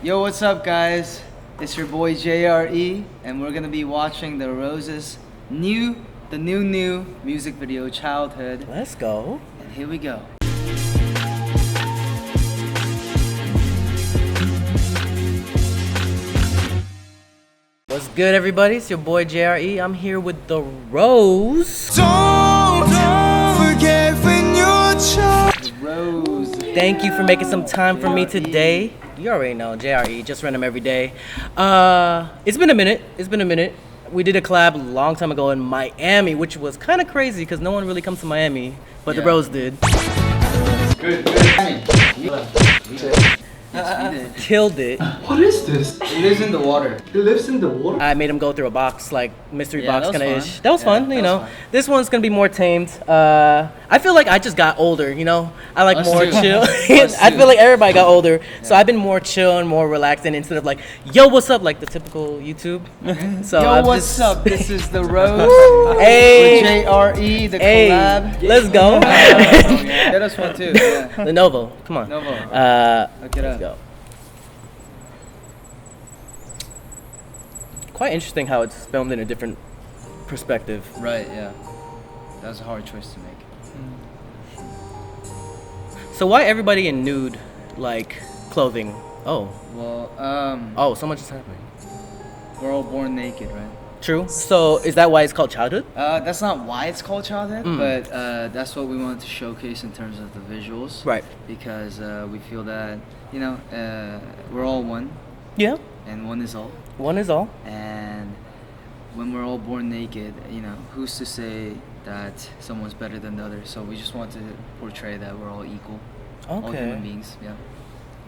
Yo, what's up, guys? It's your boy JRE, and we're gonna be watching the Roses' new music video, Childhood. Let's go. And here we go. What's good, everybody? It's your boy JRE. I'm here with the Rose. Don't forget when you're child. The Rose. Thank you for making some time for me today. You already know, JRE, just random every day. It's been a minute. We did a collab a long time ago in Miami, which was kind of crazy because no one really comes to Miami, but the Rose did. Good. Killed it. What is this? It lives in the water. It lives in the water? I made him go through a box, like mystery box that was kind of fun. ish. That was fun, you know. This one's gonna be more tamed. I feel like I just got older, you know. I like Us more too. chill. Us I too. feel like everybody got older, so I've been more chill and more relaxed, and instead of like, yo, what's up, like the typical YouTube. So Yo, I've what's just- up? This is the Rose. Hey. With JRE, the Hey, collab. let's go. Get us one too. Yeah. Lenovo, come on. Novo. Look it Let's up. go. Quite interesting how it's filmed in a different perspective. Right, yeah. That was a hard choice to make. So why everybody in nude, like, clothing? Oh, Well, so much is happening. we're all born naked, right? True. So is that why it's called childhood? That's not why it's called Childhood, Mm. but that's what we wanted to showcase in terms of the visuals. Right. Because we feel that, you know, we're all one, Yeah. and one is all. One is all. And when we're all born naked, you know, who's to say that someone's better than the other? So we just want to portray that we're all equal. All Okay. human beings, yeah.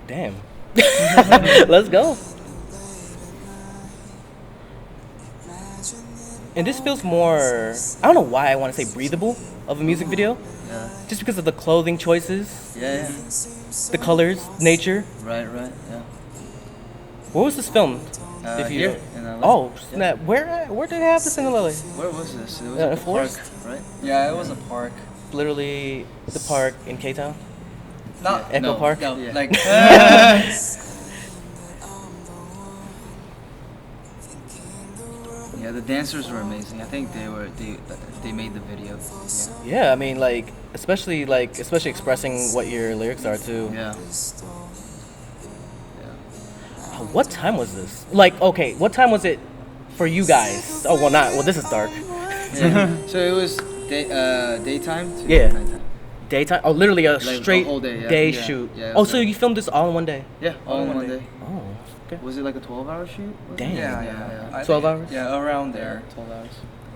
Damn. Let's go. And this feels more, I don't know why I want to say breathable of a music video. Yeah. Just because of the clothing choices, Yeah. the colors, nature. Right, yeah. Where was this filmed? Here in LA. Oh, Yeah. snap. Where did they have this in LA? Where was this? It was Yeah, a a forest? park, right? Yeah, it was a park. Literally the park in K-Town? Not Echo Park? No, Yeah. like Yeah, the dancers were amazing. I think they made the video. Yeah, I mean, like, especially expressing what your lyrics are too. Yeah. What time was this? Like, okay, what time was it for you guys? Oh, well, not. Well, this is dark. Yeah. So it was daytime to Yeah. nighttime. Daytime? Oh, literally a Like the straight whole day, yeah. day Yeah. shoot. Yeah, it Oh, was so you filmed this all in one day? Yeah, all in one day. Oh, okay. Was it like a 12-hour shoot? Was it? Damn. yeah. I 12 think- hours? Yeah, around Yeah, there. 12 hours.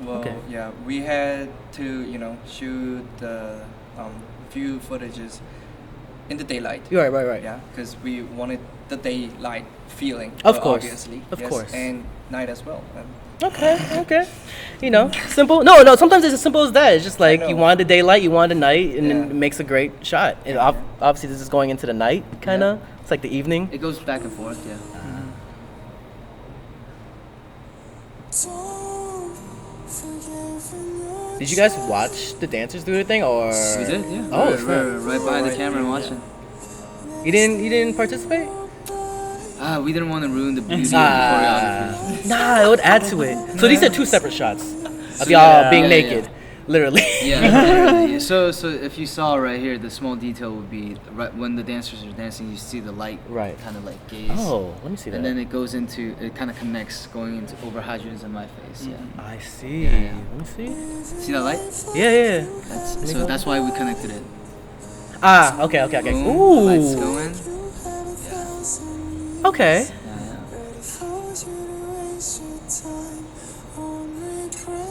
Well, Okay. yeah, we had to, shoot the few footages in the daylight. Right. Yeah, because we wanted the daylight feeling. Of course. Obviously. Of yes, course. And night as well. Okay. You know, simple. No, sometimes it's as simple as that. It's just like know. you wanted the daylight, you wanted the night, and then Yeah. it makes a great shot. And obviously, this is going into the night, kind of. It's like the evening. It goes back and forth, yeah. Did you guys watch the dancers do their thing, or We did, yeah. Oh, we're, snap. we're right behind the camera and watching. You didn't participate? We didn't want to ruin the beauty of the choreography. Nah, it would add to it. So these are two separate shots of So, y'all yeah, being yeah, naked, literally. Yeah, literally. So if you saw right here, the small detail would be right when the dancers are dancing, you see the light Right. kind of like gaze. Oh, let me see that. And then it goes into, it kind of connects going into over hydrogens in my face, yeah. I see. Yeah. Let me see. See that light? Yeah. So that's why we connected it. Ah, okay. Boom, Ooh. lights going. Okay. Yeah.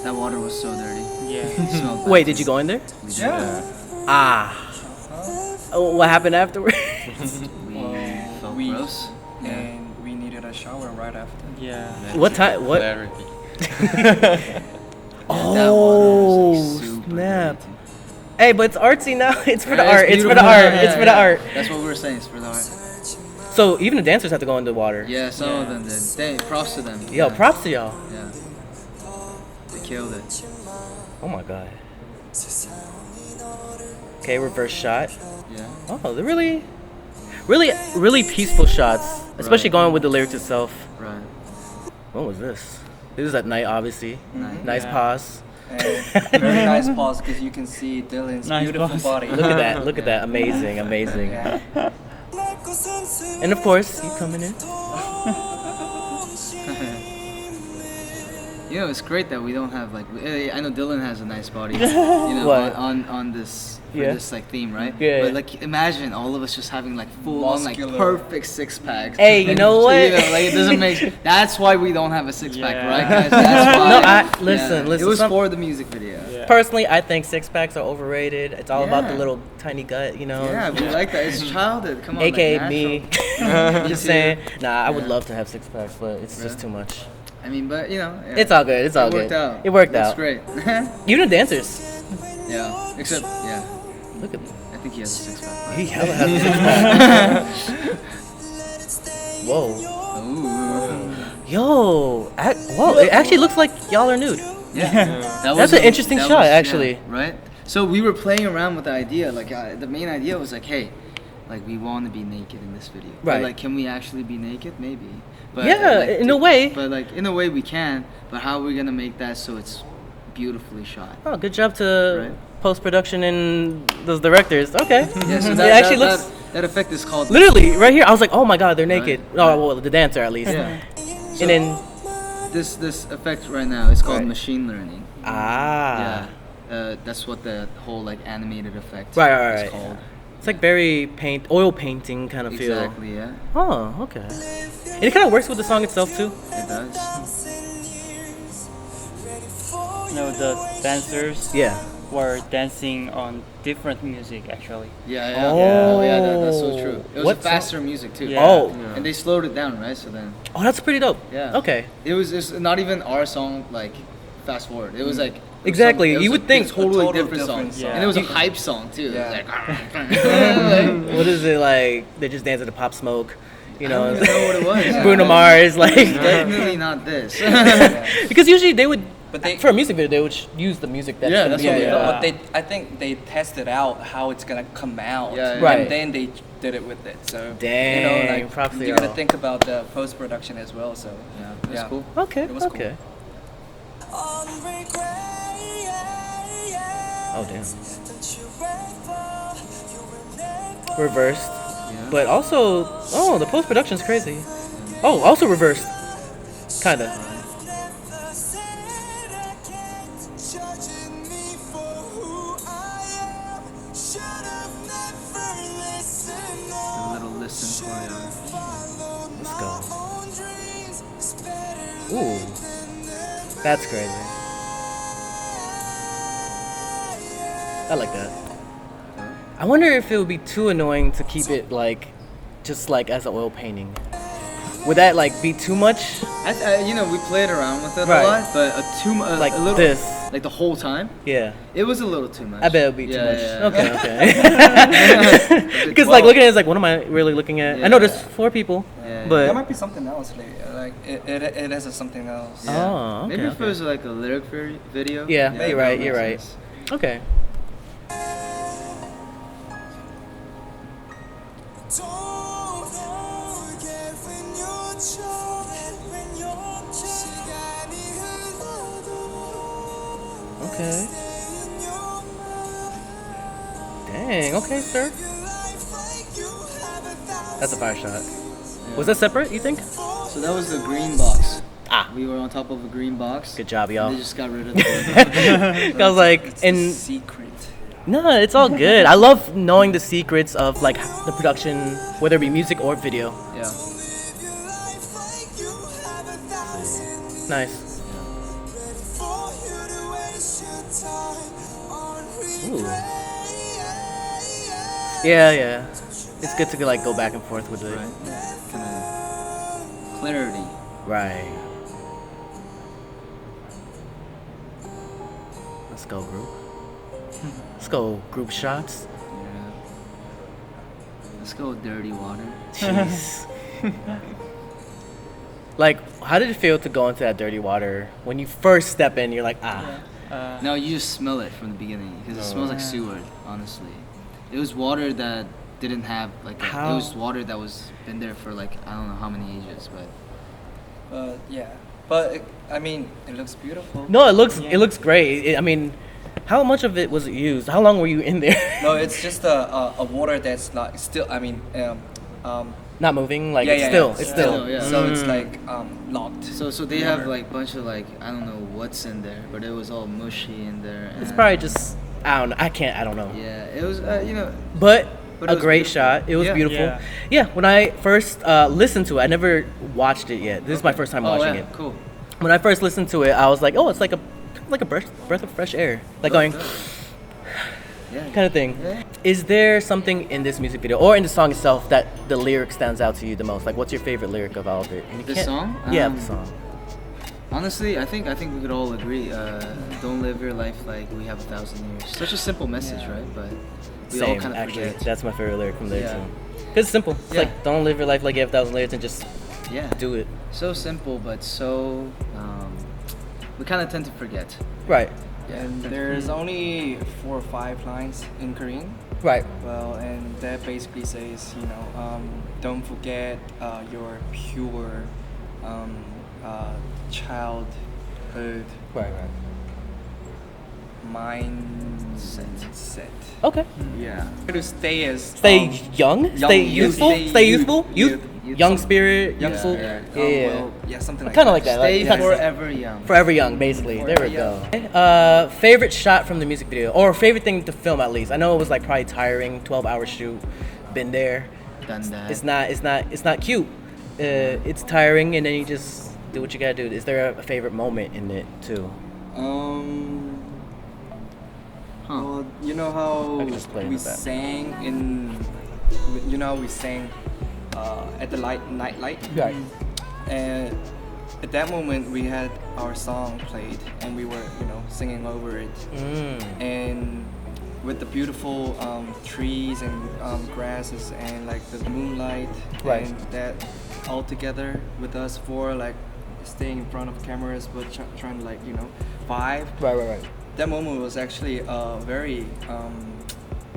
That water was so dirty. Yeah. It smelled bad. Wait, did you go in there? We did. Yeah. Ah. Oh, what happened afterwards? We felt we- gross. Yeah. And we needed a shower right after. Yeah. What time? What? Clarity. That water Oh, was, like, super snap. dirty, too. Hey, but it's artsy now. It's for the Yeah, art. It's for the beautiful. art. Yeah, It's for the yeah. art. That's what we were saying. It's for the art. So even the dancers have to go in the water. Yeah, some of them did. Props to them. Yo, yeah. props to y'all. Yeah. They killed it. Oh my god. Okay, reverse shot. Yeah. Oh, they're really peaceful shots. especially going with the lyrics itself. Right. When was this? This is at night, obviously. Nice Yeah. pause. And very nice pause because you can see Dylan's Nice beautiful pause. body. Look at that. Look at that. Amazing. Amazing. Yeah. And of course, you coming in. You know, it's great that we don't have like. I know Dylan has a nice body. You know, What? on this. For Yeah. this like theme, right? Yeah. But like, imagine all of us just having like full on like Muscular. perfect six packs. Hey, you know what? Like it doesn't make. That's why we don't have a six pack, Yeah. right, guys? That's why. No, listen. It was some- for the music video. Yeah. Personally, I think six packs are overrated. It's all about the Yeah. little tiny gut, you know. Yeah, we like that. It's childhood. Come on. AKA like, me. natural. Just too. saying. Nah, I would Yeah. love to have six packs, but it's just Yeah. too much. I mean, but you know. Yeah. It's all good. It's all It good. worked out. It worked That's out. great. Even the dancers. Yeah. Except, yeah. Look at I think he has a six pack. he hella has a six pack. Whoa. Ooh. Yo. Whoa. It actually looks like y'all are nude. Yeah. That's an interesting shot, actually. Yeah, right? So we were playing around with the idea. Like, the main idea was like, hey, like we want to be naked in this video. Right. But, like, can we actually be naked? Maybe. But, Yeah, like, in a way. But like in a way we can. But how are we gonna make that so it's beautifully shot? Oh, good job to Right. post production and those directors. Okay. Yeah. So it that actually that, looks that effect is called. literally right here. I was like, oh my god, they're naked. Right. Oh, well, the dancer at least. Yeah. So And then this effect right now is called Right. machine learning. ah. Yeah. That's what the whole like animated effect Right. is called. It's like very oil painting kind of feel. Exactly. Yeah. Oh, okay. And it kind of works with the song itself too. It does. You know, the dancers Yeah. were dancing on different music actually. Yeah. Oh. Yeah. That's so true. It was What a faster music too. Yeah. Oh. And they slowed it down, right? So then. Oh, that's pretty dope. Yeah. Okay. It's not even our song like fast forward. It was like Exactly, it was you would think- a totally a total different song. different song. And it was a Yeah. hype song too. Yeah. It was like, What is it like? They just dancing to Pop Smoke, you I know? don't even know what it was. Bruno Mars, like Definitely not this. because usually they would, But they- for a music video, they would use the music that's Yeah, gonna that's be what on they the- do. But I think they tested out how it's gonna come out. Yeah, Right. And then they did it with it. So Dang, you know, like props to you gotta y'all. think about the post production as well. So Yeah, it was Yeah. cool. Okay, It was cool. okay. Oh damn. Reversed, Yeah. but also, oh, the post production's crazy. Oh, also reversed, kinda. The little listen choreo. Let's go. Ooh, that's crazy. I like that. I wonder if it would be too annoying to keep it like, just like as an oil painting. Would that like be too much? You know, we played around with it Right. a lot, but Like a little, this. like the whole time, Yeah. it was a little too much. I bet it would be too Yeah, much. yeah. Okay. Because like Well- looking at it, it's like, what am I really looking at? I know there's Yeah. 4 people, Yeah. but there might be something else. Like it has something else. Yeah. Oh, Maybe okay, if it was like a lyric video. Yeah, that you're would right, make you're right. sense. okay. Okay. Dang. Okay, sir. That's a fire shot. Was that separate? You think? So that was the green box. Ah. We were on top of a green box. Good job, y'all. They just got rid of it. I was like, It's the and secret. no, it's all good. I love knowing the secrets of like the production, whether it be music or video. Yeah. Nice. Ooh. Yeah. It's good to like go back and forth with it. Right. Kind of clarity. Right. Let's go, group. Let's go, group shots. Yeah. Let's go with dirty water. Jeez. Like, how did it feel to go into that dirty water? When you first step in, you're like, ah. No, you just smell it from the beginning because it smells like sewer. Honestly, it was water that didn't have like it was water that was been there for like I don't know how many ages, but Yeah, but I mean, it looks beautiful. No, it looks great. I mean, how much of it was used? How long were you in there? No, it's just a water that's not still. I mean, Not moving. Like yeah, it's yeah, still. yeah, It's still. still. yeah. So it's like locked. so they have like bunch of like I don't know what's in there, but it was all mushy in there. It's and- probably just. I don't know. I don't know. Yeah, it was you know. But But a it was great beautiful. shot. It was Yeah. beautiful. Yeah. Yeah. When I first listened to it, I never watched it yet. This is my first time watching yeah, it. Cool. When I first listened to it, I was like, oh, it's like a breath of fresh air, like going Yeah. kind of thing. Yeah. Is there something in this music video or in the song itself that the lyric stands out to you the most? Like, what's your favorite lyric of all of it? And you The can't- song? Yeah, the song. Honestly, I think we could all agree. Don't live your life like we have 1,000 years. Such a simple message, right? But we all Same, kind of actually. forget. That's my favorite lyric from there Yeah. too. Cause it's simple. It's Yeah. like don't live your life like you have 1,000 years and just Yeah. do it. So simple, but so we kind of tend to forget. Right. And there's only 4 or 5 lines in Korean. Right. Well, and that basically says, don't forget your pure childhood Right. Right. mindset. Okay. Yeah. To stay as Stay young. Stay youth, youthful. Stay youthful. Youth. youth. Young spirit. Young Youthful. spirit. Yeah. Something like Kind of that. like that. Stay like, forever young. Forever young, basically. There we Forever go. Favorite shot from the music video, or favorite thing to film at least. I know it was like probably tiring, 12-hour shoot. Been there. Done that. It's not cute. It's tiring, and then you just do what you gotta do. Is there a favorite moment in it too? Well, you know how I can just play we with that. sang at the night light. Right. And at that moment, we had our song played, and we were, singing over it. And with the beautiful trees and grasses and like the moonlight, Right. and that all together with us four, like staying in front of cameras, but trying to vibe. Right. That moment was actually very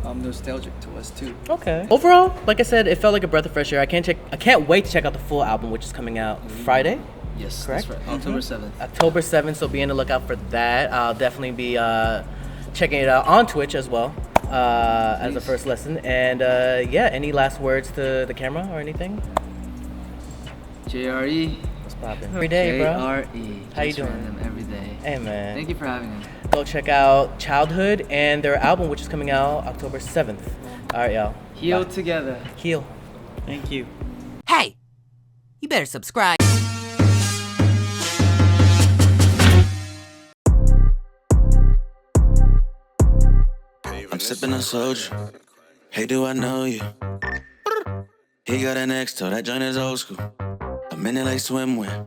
nostalgic to us too. Okay. Overall, like I said, it felt like a breath of fresh air. I can't wait to check out the full album, which is coming out Friday. Yes, Correct? that's right. October 7th. October 7th, so be on the lookout for that. I'll definitely be checking it out on Twitch as well as a first lesson. And any last words to the camera or anything? JRE. What's poppin'? Every day, bro. JRE. How you Just doing? random every day. Hey, man. Thank you for having us. Go check out Childhood and their album, which is coming out October 7th. All right, y'all. Heal Bye. together. Heal. Thank you. Hey, you better subscribe. I'm sipping on soju. Hey, do I know you? He got an ex toe, that joint is old school. I'm in it like swimwear.